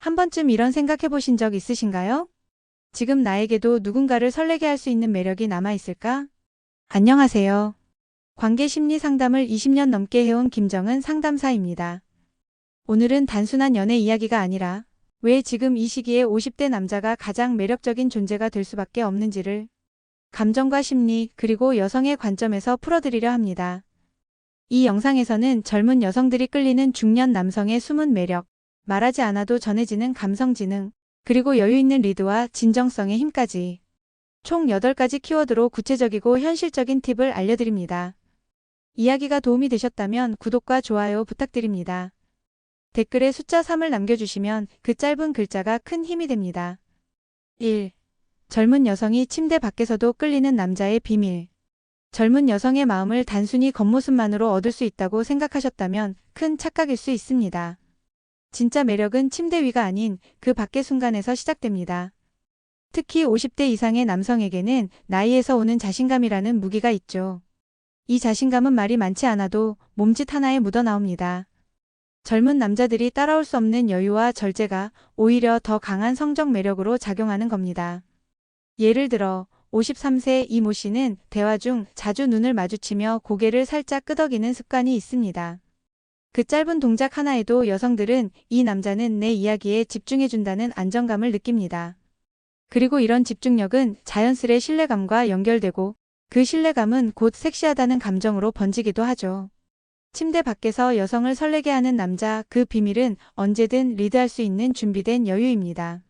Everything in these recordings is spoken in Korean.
한 번쯤 이런 생각해 보신 적 있으신가요? 지금 나에게도 누군가를 설레게 할 수 있는 매력이 남아있을까? 안녕하세요. 관계 심리 상담을 20년 넘게 해온 김정은 상담사입니다. 오늘은 단순한 연애 이야기가 아니라 왜 지금 이 시기에 50대 남자가 가장 매력적인 존재가 될 수밖에 없는지를 감정과 심리 그리고 여성의 관점에서 풀어드리려 합니다. 이 영상에서는 젊은 여성들이 끌리는 중년 남성의 숨은 매력, 말하지 않아도 전해지는 감성 지능, 그리고 여유 있는 리드와 진정성의 힘까지 총 8가지 키워드로 구체적이고 현실적인 팁을 알려드립니다. 이야기가 도움이 되셨다면 구독과 좋아요 부탁드립니다. 댓글에 숫자 3을 남겨주시면 그 짧은 글자가 큰 힘이 됩니다. 1. 젊은 여성이 침대 밖에서도 끌리는 남자의 비밀. 젊은 여성의 마음을 단순히 겉모습만으로 얻을 수 있다고 생각하셨다면 큰 착각일 수 있습니다. 진짜 매력은 침대 위가 아닌 그 밖의 순간에서 시작됩니다. 특히 50대 이상의 남성에게는 나이에서 오는 자신감이라는 무기가 있죠. 이 자신감은 말이 많지 않아도 몸짓 하나에 묻어나옵니다. 젊은 남자들이 따라올 수 없는 여유와 절제가 오히려 더 강한 성적 매력으로 작용하는 겁니다. 예를 들어 53세 이모 씨는 대화 중 자주 눈을 마주치며 고개를 살짝 끄덕이는 습관이 있습니다. 그 짧은 동작 하나에도 여성들은 이 남자는 내 이야기에 집중해준다는 안정감을 느낍니다. 그리고 이런 집중력은 자연스레 신뢰감과 연결되고 그 신뢰감은 곧 섹시하다는 감정으로 번지기도 하죠. 침대 밖에서 여성을 설레게 하는 남자, 그 비밀은 언제든 리드할 수 있는 준비된 여유입니다.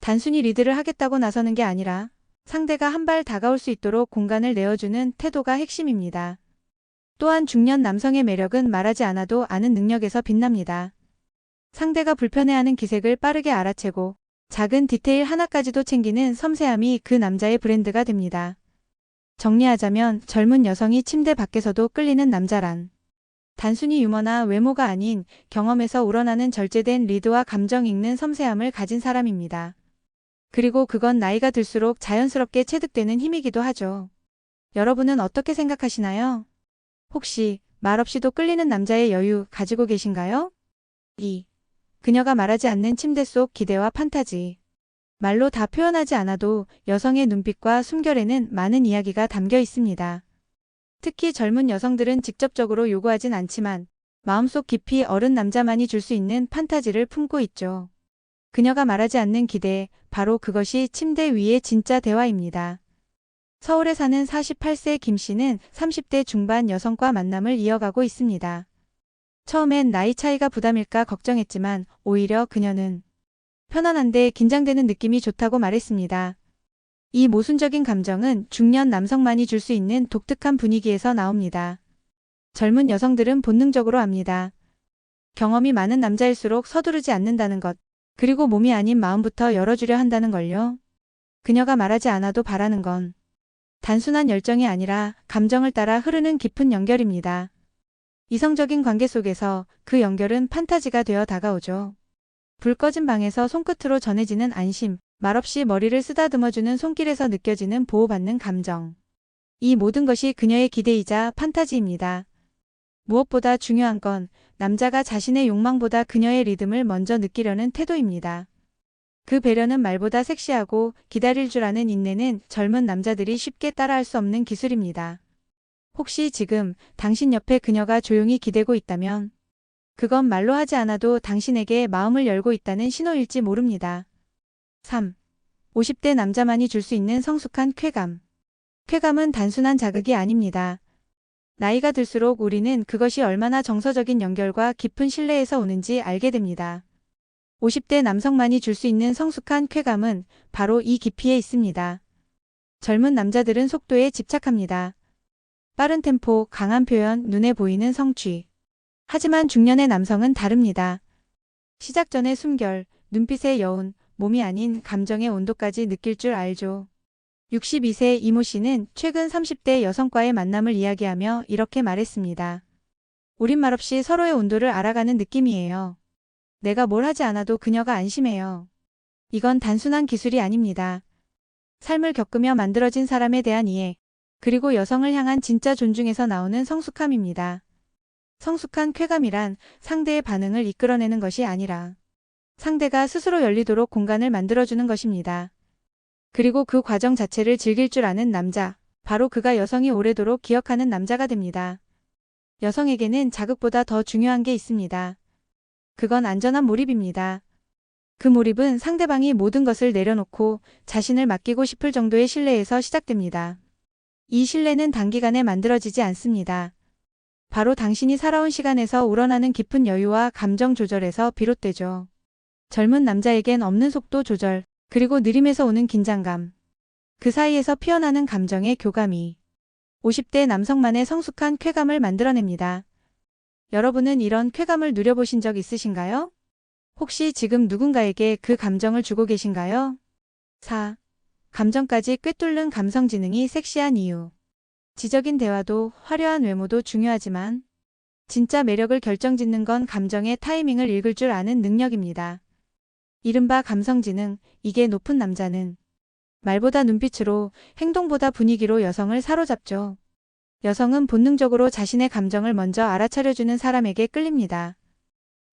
단순히 리드를 하겠다고 나서는 게 아니라 상대가 한 발 다가올 수 있도록 공간을 내어주는 태도가 핵심입니다. 또한 중년 남성의 매력은 말하지 않아도 아는 능력에서 빛납니다. 상대가 불편해하는 기색을 빠르게 알아채고 작은 디테일 하나까지도 챙기는 섬세함이 그 남자의 브랜드가 됩니다. 정리하자면 젊은 여성이 침대 밖에서도 끌리는 남자란 단순히 유머나 외모가 아닌 경험에서 우러나는 절제된 리드와 감정 읽는 섬세함을 가진 사람입니다. 그리고 그건 나이가 들수록 자연스럽게 체득되는 힘이기도 하죠. 여러분은 어떻게 생각하시나요? 혹시 말없이도 끌리는 남자의 여유 가지고 계신가요? 2. 그녀가 말하지 않는 침대 속 기대와 판타지. 말로 다 표현하지 않아도 여성의 눈빛과 숨결에는 많은 이야기가 담겨 있습니다. 특히 젊은 여성들은 직접적으로 요구하진 않지만 마음속 깊이 어른 남자만이 줄 수 있는 판타지를 품고 있죠. 그녀가 말하지 않는 기대, 바로 그것이 침대 위의 진짜 대화입니다. 서울에 사는 48세 김 씨는 30대 중반 여성과 만남을 이어가고 있습니다. 처음엔 나이 차이가 부담일까 걱정했지만 오히려 그녀는 편안한데 긴장되는 느낌이 좋다고 말했습니다. 이 모순적인 감정은 중년 남성만이 줄 수 있는 독특한 분위기에서 나옵니다. 젊은 여성들은 본능적으로 압니다. 경험이 많은 남자일수록 서두르지 않는다는 것, 그리고 몸이 아닌 마음부터 열어주려 한다는 걸요. 그녀가 말하지 않아도 바라는 건 단순한 열정이 아니라 감정을 따라 흐르는 깊은 연결입니다. 이성적인 관계 속에서 그 연결은 판타지가 되어 다가오죠. 불 꺼진 방에서 손끝으로 전해지는 안심, 말없이 머리를 쓰다듬어주는 손길에서 느껴지는 보호받는 감정. 이 모든 것이 그녀의 기대이자 판타지입니다. 무엇보다 중요한 건 남자가 자신의 욕망보다 그녀의 리듬을 먼저 느끼려는 태도입니다. 그 배려는 말보다 섹시하고 기다릴 줄 아는 인내는 젊은 남자들이 쉽게 따라할 수 없는 기술입니다. 혹시 지금 당신 옆에 그녀가 조용히 기대고 있다면 그건 말로 하지 않아도 당신에게 마음을 열고 있다는 신호일지 모릅니다. 3. 50대 남자만이 줄 수 있는 성숙한 쾌감. 쾌감은 단순한 자극이 아닙니다. 나이가 들수록 우리는 그것이 얼마나 정서적인 연결과 깊은 신뢰에서 오는지 알게 됩니다. 50대 남성만이 줄 수 있는 성숙한 쾌감은 바로 이 깊이에 있습니다. 젊은 남자들은 속도에 집착합니다. 빠른 템포, 강한 표현, 눈에 보이는 성취. 하지만 중년의 남성은 다릅니다. 시작 전의 숨결, 눈빛의 여운, 몸이 아닌 감정의 온도까지 느낄 줄 알죠. 62세 이모 씨는 최근 30대 여성과의 만남을 이야기하며 이렇게 말했습니다. 우린 말없이 서로의 온도를 알아가는 느낌이에요. 내가 뭘 하지 않아도 그녀가 안심해요. 이건 단순한 기술이 아닙니다. 삶을 겪으며 만들어진 사람에 대한 이해, 그리고 여성을 향한 진짜 존중에서 나오는 성숙함입니다. 성숙한 쾌감이란 상대의 반응을 이끌어내는 것이 아니라 상대가 스스로 열리도록 공간을 만들어주는 것입니다. 그리고 그 과정 자체를 즐길 줄 아는 남자, 바로 그가 여성이 오래도록 기억하는 남자가 됩니다. 여성에게는 자극보다 더 중요한 게 있습니다. 그건 안전한 몰입입니다. 그 몰입은 상대방이 모든 것을 내려놓고 자신을 맡기고 싶을 정도의 신뢰에서 시작됩니다. 이 신뢰는 단기간에 만들어지지 않습니다. 바로 당신이 살아온 시간에서 우러나는 깊은 여유와 감정 조절에서 비롯되죠. 젊은 남자에겐 없는 속도 조절, 그리고 느림에서 오는 긴장감. 그 사이에서 피어나는 감정의 교감이 50대 남성만의 성숙한 쾌감을 만들어냅니다. 여러분은 이런 쾌감을 누려보신 적 있으신가요? 혹시 지금 누군가에게 그 감정을 주고 계신가요? 4. 감정까지 꿰뚫는 감성 지능이 섹시한 이유. 지적인 대화도 화려한 외모도 중요하지만 진짜 매력을 결정짓는 건 감정의 타이밍을 읽을 줄 아는 능력입니다. 이른바 감성지능, 이게 높은 남자는 말보다 눈빛으로, 행동보다 분위기로 여성을 사로잡죠. 여성은 본능적으로 자신의 감정을 먼저 알아차려주는 사람에게 끌립니다.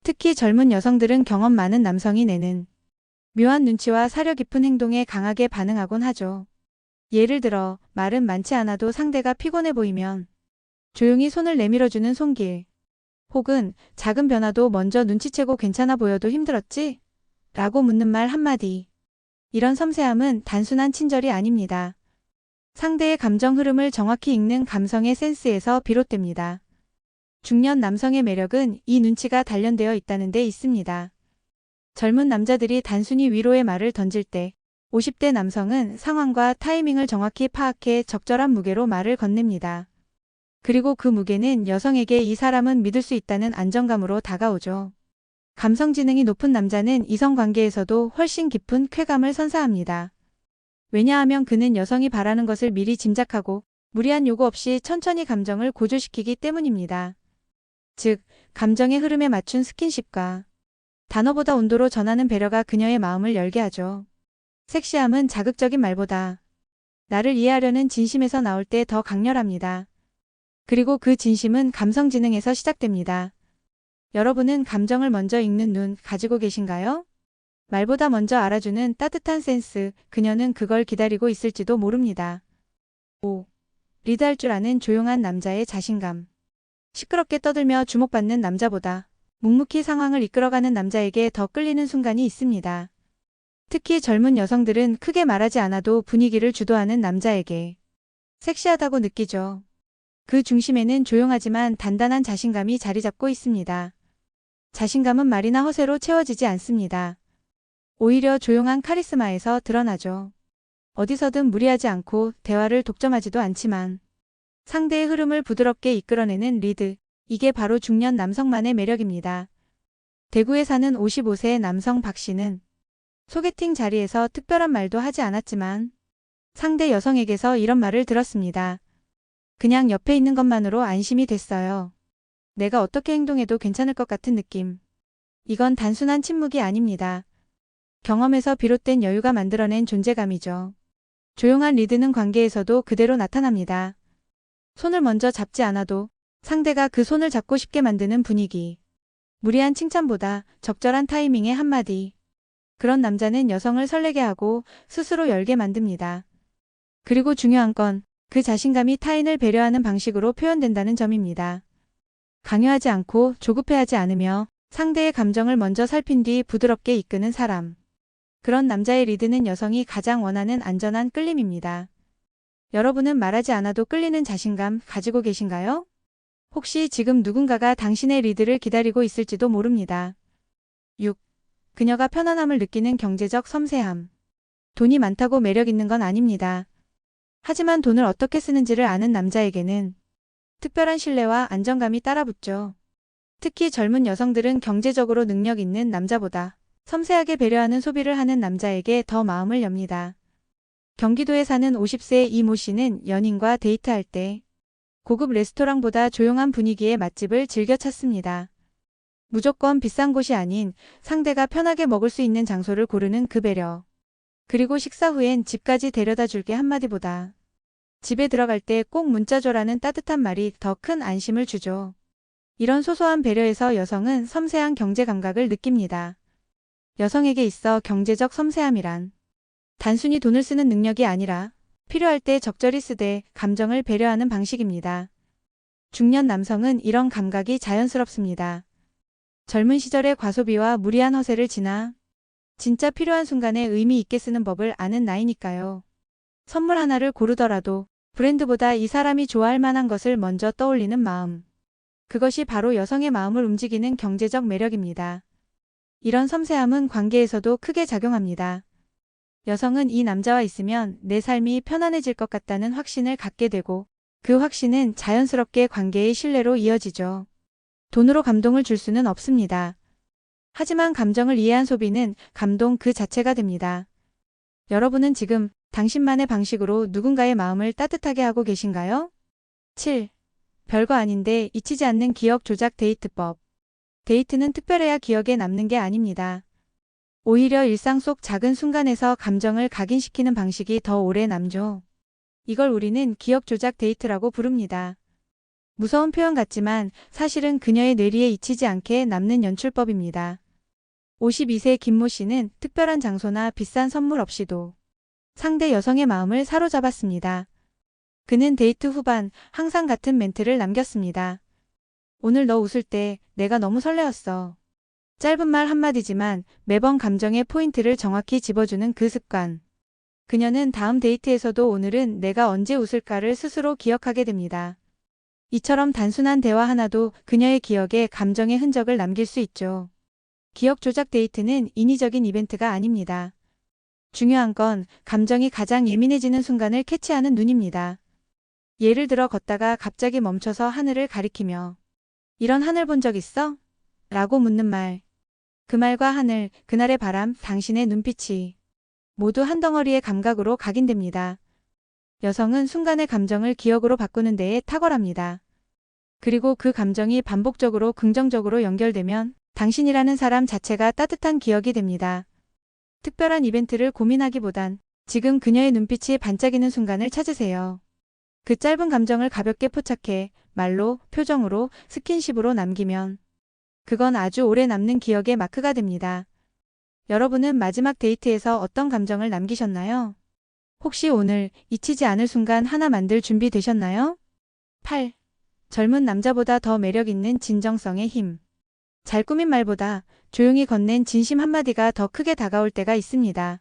특히 젊은 여성들은 경험 많은 남성이 내는 묘한 눈치와 사려 깊은 행동에 강하게 반응하곤 하죠. 예를 들어 말은 많지 않아도 상대가 피곤해 보이면 조용히 손을 내밀어주는 손길, 혹은 작은 변화도 먼저 눈치채고 괜찮아 보여도 힘들었지? 라고 묻는 말 한마디. 이런 섬세함은 단순한 친절이 아닙니다. 상대의 감정 흐름을 정확히 읽는 감성의 센스에서 비롯됩니다. 중년 남성의 매력은 이 눈치가 단련되어 있다는 데 있습니다. 젊은 남자들이 단순히 위로의 말을 던질 때 50대 남성은 상황과 타이밍을 정확히 파악해 적절한 무게로 말을 건넵니다. 그리고 그 무게는 여성에게 이 사람은 믿을 수 있다는 안정감으로 다가오죠. 감성 지능이 높은 남자는 이성관계에서도 훨씬 깊은 쾌감을 선사합니다. 왜냐하면 그는 여성이 바라는 것을 미리 짐작하고 무리한 요구 없이 천천히 감정을 고조시키기 때문입니다. 즉, 감정의 흐름에 맞춘 스킨십과 단어보다 온도로 전하는 배려가 그녀의 마음을 열게 하죠. 섹시함은 자극적인 말보다 나를 이해하려는 진심에서 나올 때 더 강렬합니다. 그리고 그 진심은 감성 지능에서 시작됩니다. 여러분은 감정을 먼저 읽는 눈 가지고 계신가요? 말보다 먼저 알아주는 따뜻한 센스, 그녀는 그걸 기다리고 있을지도 모릅니다. 5. 리드할 줄 아는 조용한 남자의 자신감. 시끄럽게 떠들며 주목받는 남자보다 묵묵히 상황을 이끌어가는 남자에게 더 끌리는 순간이 있습니다. 특히 젊은 여성들은 크게 말하지 않아도 분위기를 주도하는 남자에게 섹시하다고 느끼죠. 그 중심에는 조용하지만 단단한 자신감이 자리 잡고 있습니다. 자신감은 말이나 허세로 채워지지 않습니다. 오히려 조용한 카리스마에서 드러나죠. 어디서든 무리하지 않고 대화를 독점하지도 않지만 상대의 흐름을 부드럽게 이끌어내는 리드, 이게 바로 중년 남성만의 매력입니다. 대구에 사는 55세 남성 박 씨는 소개팅 자리에서 특별한 말도 하지 않았지만 상대 여성에게서 이런 말을 들었습니다. 그냥 옆에 있는 것만으로 안심이 됐어요. 내가 어떻게 행동해도 괜찮을 것 같은 느낌. 이건 단순한 침묵이 아닙니다. 경험에서 비롯된 여유가 만들어낸 존재감이죠. 조용한 리드는 관계에서도 그대로 나타납니다. 손을 먼저 잡지 않아도 상대가 그 손을 잡고 싶게 만드는 분위기. 무리한 칭찬보다 적절한 타이밍의 한마디. 그런 남자는 여성을 설레게 하고 스스로 열게 만듭니다. 그리고 중요한 건 그 자신감이 타인을 배려하는 방식으로 표현된다는 점입니다. 강요하지 않고 조급해하지 않으며 상대의 감정을 먼저 살핀 뒤 부드럽게 이끄는 사람. 그런 남자의 리드는 여성이 가장 원하는 안전한 끌림입니다. 여러분은 말하지 않아도 끌리는 자신감 가지고 계신가요? 혹시 지금 누군가가 당신의 리드를 기다리고 있을지도 모릅니다. 6. 그녀가 편안함을 느끼는 경제적 섬세함. 돈이 많다고 매력 있는 건 아닙니다. 하지만 돈을 어떻게 쓰는지를 아는 남자에게는 특별한 신뢰와 안정감이 따라붙죠. 특히 젊은 여성들은 경제적으로 능력 있는 남자보다 섬세하게 배려하는 소비를 하는 남자에게 더 마음을 엽니다. 경기도에 사는 50세 이모 씨는 연인과 데이트할 때 고급 레스토랑보다 조용한 분위기의 맛집을 즐겨 찾습니다. 무조건 비싼 곳이 아닌 상대가 편하게 먹을 수 있는 장소를 고르는 그 배려. 그리고 식사 후엔 집까지 데려다 줄게 한마디보다 집에 들어갈 때 꼭 문자 줘라는 따뜻한 말이 더 큰 안심을 주죠. 이런 소소한 배려에서 여성은 섬세한 경제 감각을 느낍니다. 여성에게 있어 경제적 섬세함이란 단순히 돈을 쓰는 능력이 아니라 필요할 때 적절히 쓰되 감정을 배려하는 방식입니다. 중년 남성은 이런 감각이 자연스럽습니다. 젊은 시절의 과소비와 무리한 허세를 지나 진짜 필요한 순간에 의미 있게 쓰는 법을 아는 나이니까요. 선물 하나를 고르더라도 브랜드보다 이 사람이 좋아할 만한 것을 먼저 떠올리는 마음. 그것이 바로 여성의 마음을 움직이는 경제적 매력입니다. 이런 섬세함은 관계에서도 크게 작용합니다. 여성은 이 남자와 있으면 내 삶이 편안해질 것 같다는 확신을 갖게 되고 그 확신은 자연스럽게 관계의 신뢰로 이어지죠. 돈으로 감동을 줄 수는 없습니다. 하지만 감정을 이해한 소비는 감동 그 자체가 됩니다. 여러분은 지금 당신만의 방식으로 누군가의 마음을 따뜻하게 하고 계신가요? 7. 별거 아닌데 잊히지 않는 기억 조작 데이트법. 데이트는 특별해야 기억에 남는 게 아닙니다. 오히려 일상 속 작은 순간에서 감정을 각인시키는 방식이 더 오래 남죠. 이걸 우리는 기억 조작 데이트라고 부릅니다. 무서운 표현 같지만 사실은 그녀의 뇌리에 잊히지 않게 남는 연출법입니다. 52세 김모 씨는 특별한 장소나 비싼 선물 없이도 상대 여성의 마음을 사로잡았습니다. 그는 데이트 후반 항상 같은 멘트를 남겼습니다. 오늘 너 웃을 때 내가 너무 설레었어. 짧은 말 한마디지만 매번 감정의 포인트를 정확히 집어주는 그 습관. 그녀는 다음 데이트에서도 오늘은 내가 언제 웃을까를 스스로 기억하게 됩니다. 이처럼 단순한 대화 하나도 그녀의 기억에 감정의 흔적을 남길 수 있죠. 기억 조작 데이트는 인위적인 이벤트가 아닙니다. 중요한 건 감정이 가장 예민해지는 순간을 캐치하는 눈입니다. 예를 들어 걷다가 갑자기 멈춰서 하늘을 가리키며 이런 하늘 본 적 있어? 라고 묻는 말. 그 말과 하늘, 그날의 바람, 당신의 눈빛이 모두 한 덩어리의 감각으로 각인됩니다. 여성은 순간의 감정을 기억으로 바꾸는 데에 탁월합니다. 그리고 그 감정이 반복적으로 긍정적으로 연결되면 당신이라는 사람 자체가 따뜻한 기억이 됩니다. 특별한 이벤트를 고민하기보단 지금 그녀의 눈빛이 반짝이는 순간을 찾으세요. 그 짧은 감정을 가볍게 포착해 말로, 표정으로, 스킨십으로 남기면 그건 아주 오래 남는 기억의 마크가 됩니다. 여러분은 마지막 데이트에서 어떤 감정을 남기셨나요? 혹시 오늘 잊히지 않을 순간 하나 만들 준비 되셨나요? 8. 젊은 남자보다 더 매력 있는 진정성의 힘. 잘 꾸민 말보다 조용히 건넨 진심 한마디가 더 크게 다가올 때가 있습니다.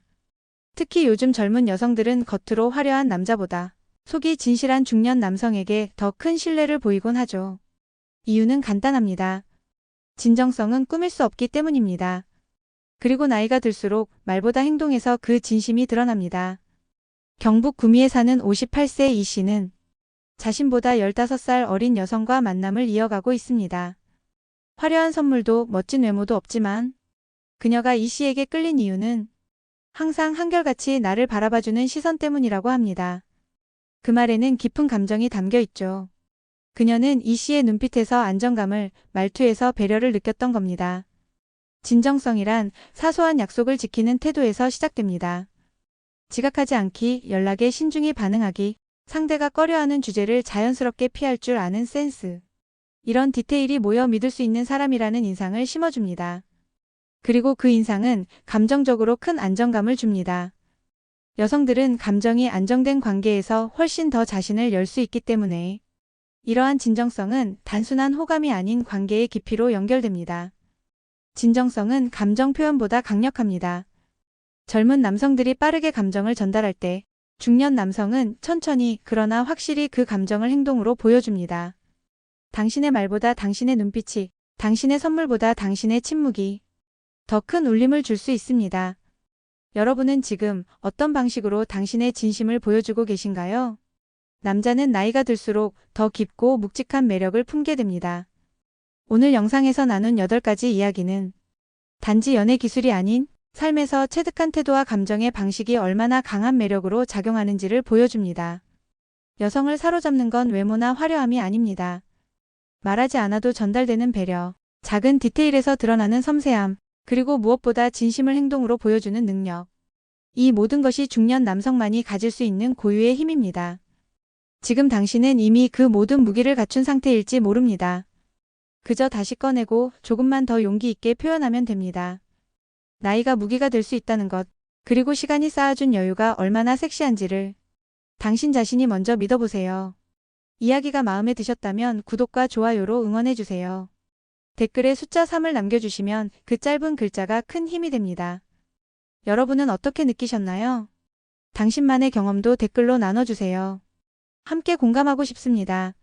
특히 요즘 젊은 여성들은 겉으로 화려한 남자보다 속이 진실한 중년 남성에게 더 큰 신뢰를 보이곤 하죠. 이유는 간단합니다. 진정성은 꾸밀 수 없기 때문입니다. 그리고 나이가 들수록 말보다 행동에서 그 진심이 드러납니다. 경북 구미에 사는 58세 이 씨는 자신보다 15살 어린 여성과 만남을 이어가고 있습니다. 화려한 선물도 멋진 외모도 없지만 그녀가 이 씨에게 끌린 이유는 항상 한결같이 나를 바라봐주는 시선 때문이라고 합니다. 그 말에는 깊은 감정이 담겨 있죠. 그녀는 이 씨의 눈빛에서 안정감을, 말투에서 배려를 느꼈던 겁니다. 진정성이란 사소한 약속을 지키는 태도에서 시작됩니다. 지각하지 않기, 연락에 신중히 반응하기, 상대가 꺼려하는 주제를 자연스럽게 피할 줄 아는 센스. 이런 디테일이 모여 믿을 수 있는 사람이라는 인상을 심어줍니다. 그리고 그 인상은 감정적으로 큰 안정감을 줍니다. 여성들은 감정이 안정된 관계에서 훨씬 더 자신을 열 수 있기 때문에 이러한 진정성은 단순한 호감이 아닌 관계의 깊이로 연결됩니다. 진정성은 감정 표현보다 강력합니다. 젊은 남성들이 빠르게 감정을 전달할 때 중년 남성은 천천히 그러나 확실히 그 감정을 행동으로 보여줍니다. 당신의 말보다 당신의 눈빛이, 당신의 선물보다 당신의 침묵이 더 큰 울림을 줄 수 있습니다. 여러분은 지금 어떤 방식으로 당신의 진심을 보여주고 계신가요? 남자는 나이가 들수록 더 깊고 묵직한 매력을 품게 됩니다. 오늘 영상에서 나눈 8가지 이야기는 단지 연애 기술이 아닌 삶에서 체득한 태도와 감정의 방식이 얼마나 강한 매력으로 작용하는지를 보여줍니다. 여성을 사로잡는 건 외모나 화려함이 아닙니다. 말하지 않아도 전달되는 배려, 작은 디테일에서 드러나는 섬세함, 그리고 무엇보다 진심을 행동으로 보여주는 능력. 이 모든 것이 중년 남성만이 가질 수 있는 고유의 힘입니다. 지금 당신은 이미 그 모든 무기를 갖춘 상태일지 모릅니다. 그저 다시 꺼내고 조금만 더 용기 있게 표현하면 됩니다. 나이가 무기가 될 수 있다는 것, 그리고 시간이 쌓아준 여유가 얼마나 섹시한지를 당신 자신이 먼저 믿어보세요. 이야기가 마음에 드셨다면 구독과 좋아요로 응원해주세요. 댓글에 숫자 3을 남겨주시면 그 짧은 글자가 큰 힘이 됩니다. 여러분은 어떻게 느끼셨나요? 당신만의 경험도 댓글로 나눠주세요. 함께 공감하고 싶습니다.